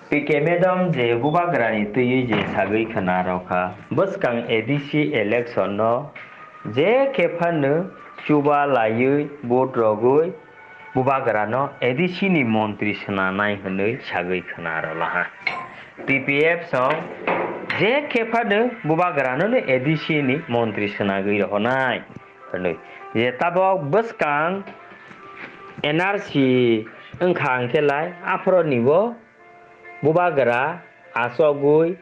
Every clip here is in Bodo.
PK Madam je buba grani tuyi je sagai khana roka buskang ADC election no je kefan chuba layi bot rogoi buba grano ADC ni montri sna nai hanoi sagai khana rola PPF song je kefan buba grano ne ADC ni montri sna gai rohonai hanoi je tabo buskang NRC engkhang kelai afro nibo bubagra asogui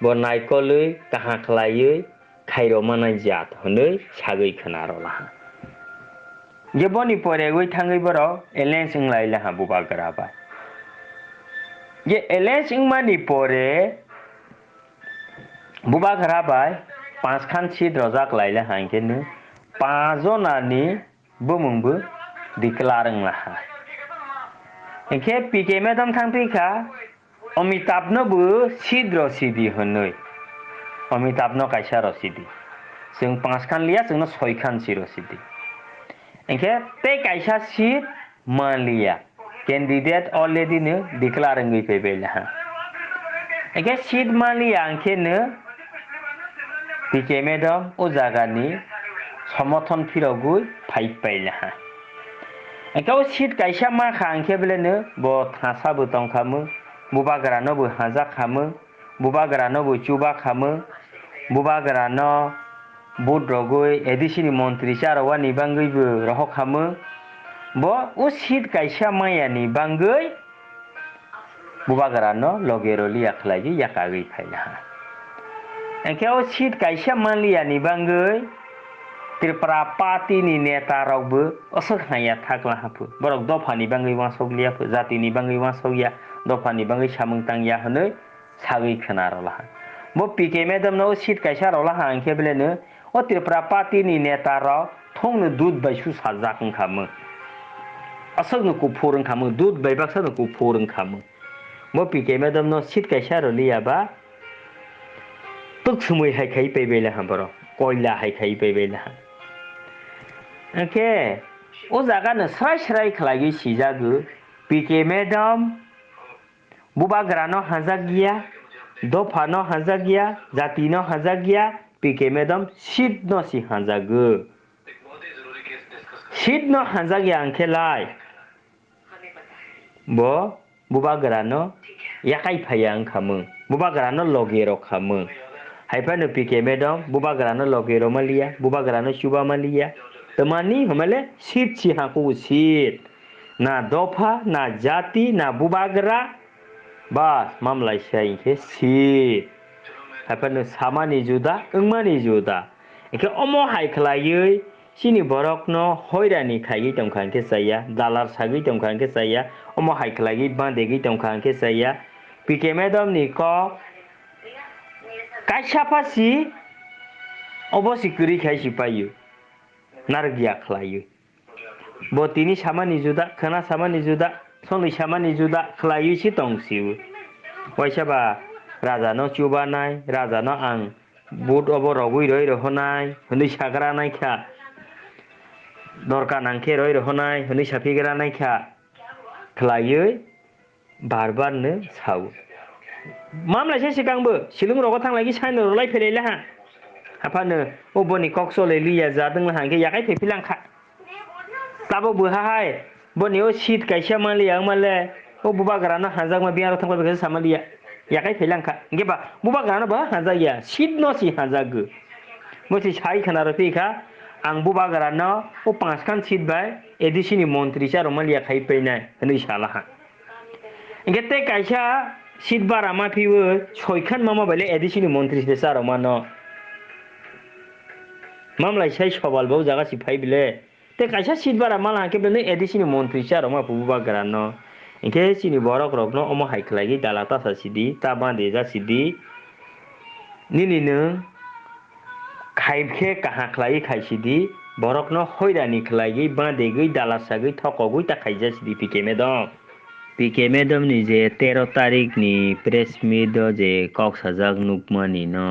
bonaikoli kahaklayui khairomana jat honoi sagai khanarola je boni poregui thangai boro elensing laila ha bubagra ba je elensing mani pore bubagra ba पांच खान सीट रजाक लाइला हांकेनो पांचजनानि बुमुंबो दिक्लारं लाहा एखे पीके मेदाम थांफैखा अमिताभनोबो सीट रसीदी होनै अमिताभनो कायसा रसीदी जों पांच खान लिया जोंनो सय खान सी रसीदी एखे ते कायसा सीट मालिया कैंडिडेट अलरेडी नो डिक्लारं गइफैबायला एखे सीट मालिया आंखेनो पीके मेदाम ओ जागानि समर्थन फिरगुइ फाइबायला एखे ओ सीट कायसा मा खांखे बेलेनो ब थासाबो तंखामो बुबाग्रानोबो हाजा खामो बुबाग्रानोबो चुबा खामो बुबाग्रानो बुद्रगुइ एडिसिनि मन्त्रि चारवा निबांगैबो रह खामो ब उ सीट कायसा माया निबांगै बुबाग्रानो लगेरलि आखलागि याकागै फायला एखे ओ सीट कायसा मालिया निबांगै त्रिपुरा पार्टीनि नेता रावबो असक हाया थागला हाफो बरक दफानि बांगै वासगलियाफो जातिनि बांगै वासगया दफानि बांगै सामंतांया हनै सागै खोनारला बो पीके मेदामनो सीट कायसा रला हांखे बेलेनो ओ त्रिपुरा पार्टीनि नेता राव थंनो दूध बायसु साजाखं खामो असकनो को फोरं खामो दूध बायबाक्सनो को फोरं खामो बो पीके मेदामनो सीट कायसा रलियाबा तुक्सुमै हायखाय पैबेला हाबरो कोयला हायखाय पैबेला ओके ओ जागानो स्राय स्राय खलागि सिजागो पीके मेदाम बुबाग्रानो हाजागिया दफानो हाजागिया जातिनो हाजागिया पीके मेदाम सीट नो सी हाजागो सीट नो हाजागिया अंखेलाय बो बुबाग्रानो याकाय फाया अंखामो बुबाग्रानो लगेरो खामो हायफानो पीके मेदाम बुबाग्रानो लगेरो मालिया बुबाग्रानो शुबा मालिया तमानी हमले सीट सी हाको सीट ना दफा ना जाति ना बुबाग्रा बस मामलाय साइखे सीट हायफानो सामानि जुदा ओंमानि जुदा एखे अमो हायखलायै सिनि बरकनो हयरानि खायि दंखांखे जाया दालार सागै दंखांखे जाया अमो हायखलायै बांदेगै दंखांखे जाया पीके मेदाम नि क कायसाफासि अबसि करि खायसि पायो नारगिया खलायो बतिनि सामानि जुदा खाना सामानि जुदा सनै सामानि जुदा खलायोसि दंसिबो वैसाबा राजानो चुबानाय राजानो आं बुट अबो रगुइ रय रहनाय हनै साग्रा नायखा दरका नांखे रय रहनाय हनै साफिग्रा नायखा खलायै बारबारनो सावो मामलायसे सिगांबो सिलुं रगो थांलागि साइन रलाय फैलायला हा हाफानो अबनि कक्सले लिया जादों हांखे याकाय फैफिलांखा ताबो बहाहाय बनि ओ सीट कायसा मालिया माले ओ बुबाग्रानो हाजागमा बियारो थांबा बेखौ सामालिया याकाय फैलांखा गेबा बुबाग्रानो बा हाजाया सीट न सी हाजागो मोसे साइ खानार फैखा आं बुबाग्रानो ओ पांच खान सीट बाय एडिसिनि मन्त्रि चारो मालिया खाय फैनाय हनै सालाहा गेते कायसा सीट बारा मा फिबो सयखान मामा बायले एडिसिनि मन्त्रि से चारो मानो मामलाय साइ सवाल बाव जागासि फाइ बिले ते कायसा सीट बारा माला हाके बेने एडिसिनि मन्त्रि चारो मा बुबाग्रानो इनके सिनि बरक रकनो अमो हायखलागि दालाता सासिदि ता बांदे जासिदि निनिनो खायबखे काहाखलागि खायसिदि बरकनो हयरानि खलागि बांदेगै दालासागै थकगै ता खायजासिदि पीके मेदाम नि जे 13 तारिख नि प्रेस मीट जे कक्सहाजार नुकमानि न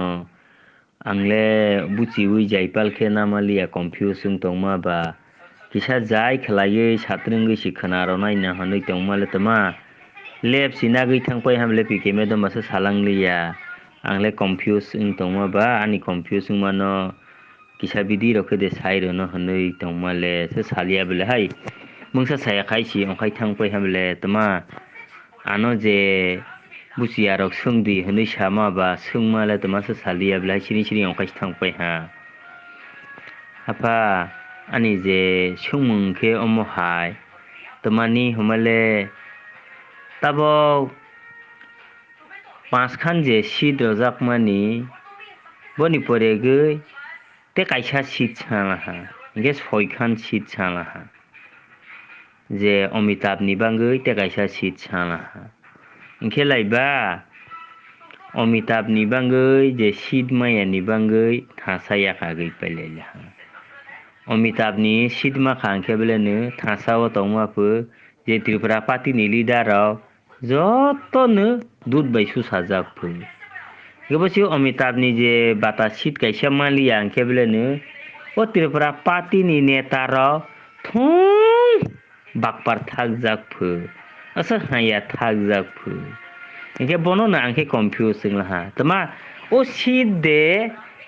आंले बुचिउइ जायपालखे नामालिया कन्फ्यूजन दंमाबा किसा जाय खलायै सात्रंगै सिखनारो नायना हनै दंमाले तमा lab sina gui thangpai hamle pikeme do masa salang liya angle confuse tongma ba ani confuse mano kisa bidi rokhe de sai rono hanoi tongmale se salia bele hai mungsa saya kaisi ongkai thangpai hamle tama ano je busia rok sungdi hanoi sama ba sungmale tama se salia bele sini ongkai thangpai ha apa ani je sungmung ke omo hai tamani humale tabo पाँचखान जे शीत रजाक मानी बनी परे गई ते कायसा शीत छाला हा इनके सयखान शीत छाला हा जे अमिताभ नि बांगै ते कायसा शीत छाला हा इनके लाइबा अमिताभ नि बांगै जे शीत माया नि बांगै थासाया का गई पलेला हा अमिताभ नि शीत मा खांखे बेलेनो थासाव तंगमाफो जे त्रिपुरा पार्टी नि लीडर जतनो दूध बायसु साजाफो गबसी अमिताभ नि जे बाता शीत कैसा मालिया अंके बेलेनो ओ त्रिपुरा पार्टी नि नेता र थुं बाकपार थाक जाकफो असर हाया थाक जाकफो इनके बनो ना अंके कंफ्यूज हा तमा ओ शीत दे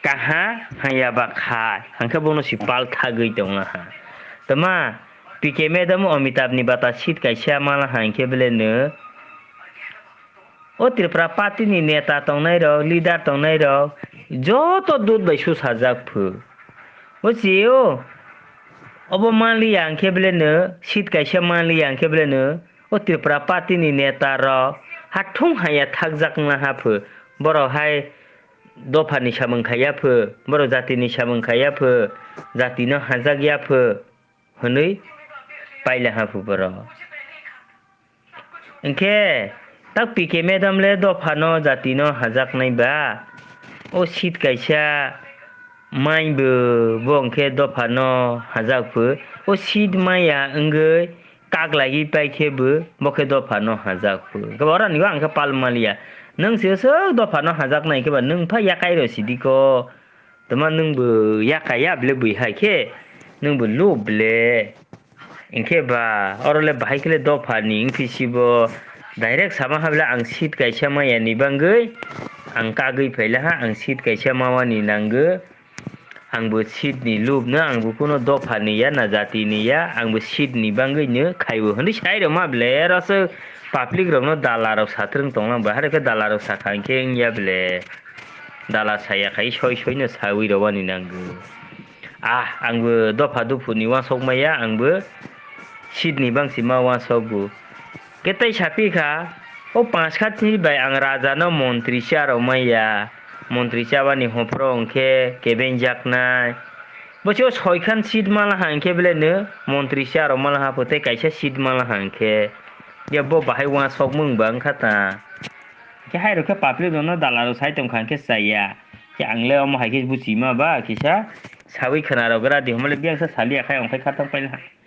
कहा हाया बा खा अंके बनो सिपाल थागै दङ हा तमा पीके मैडम अमिताभ नि बाता शीत कैसा माला हांके बेलेनो ओ त्रिपुरा पार्टी नि नेता तंनाय र लीडर तंनाय र जत दूध बायसु साजाकफो ओ जियो अब माली आंखे बेलेनो शीत कैसा माली आंखे बेलेनो ओ त्रिपुरा पार्टी नि नेता र हाथुं हाया थाक जाकना हाफो बर' हाय दफानि सामंखायाफो बर' जातिनि सामंखायाफो जातिनो हाजागियाफो हनै पाइला हाफो बर' इनके तक पीके मैडम ले दफानो जातिनो हाजाक नाइबा ओ शीत कैसा माइबो बंखे दफानो हाजाकफो ओ शीत माया अंगै कागलागी पाइखेबो बखे दफानो हाजाकफो गबरा निवा अंके पालमालिया नों सेसो दफानो हाजाक नाइखेबा नों फा याकाय र सिदिको तमा नोंबो याकाया बले बैहायखे नोंबो लुबले इनके बा अरले बाहायखले दफानि इंफिसिबो डाइरेक्ट सामा हाबला आं शीत कैसा माया निबांगै आं कागै फैला हा आं शीत कैसा मावानि नांगो आंबो शीत नि लुबनो आंबो कोनो दफानि या ना जातिनि या आंबो शीत निबांगैनो खायबो हनै साइरो माबले रसो पाब्लिक रनो दालाराव सात्रं तंला बाहारके दालाराव साखांखे इंया बले दाला साया खाय सयनो सावि रवानि नांगो आंबो दफा दुफुनि वासक माया आंबो शीत नि बांसि मा वासकबो केतै सापिखा ओ पांच खातनि बाय आं राजानो मन्त्रि चाराव माया मन्त्रि चावानि हफ्र अंखे केबेन जाकनाय बसे सयखान शीत माला हांखे बेलेनो मन्त्रि चाराव माला हाफोते कैसा शीत माला हांखे याबो बाहाय वासक मंबा अंखाता के हाय रखे पापले दोनो दालारो साइतम खांखे साया के आंले अम हायखे बुचि मा बा किसा सावि खनाराव गरा दि हमले बियांसा सालि आखाय अंखाय खातम पाइला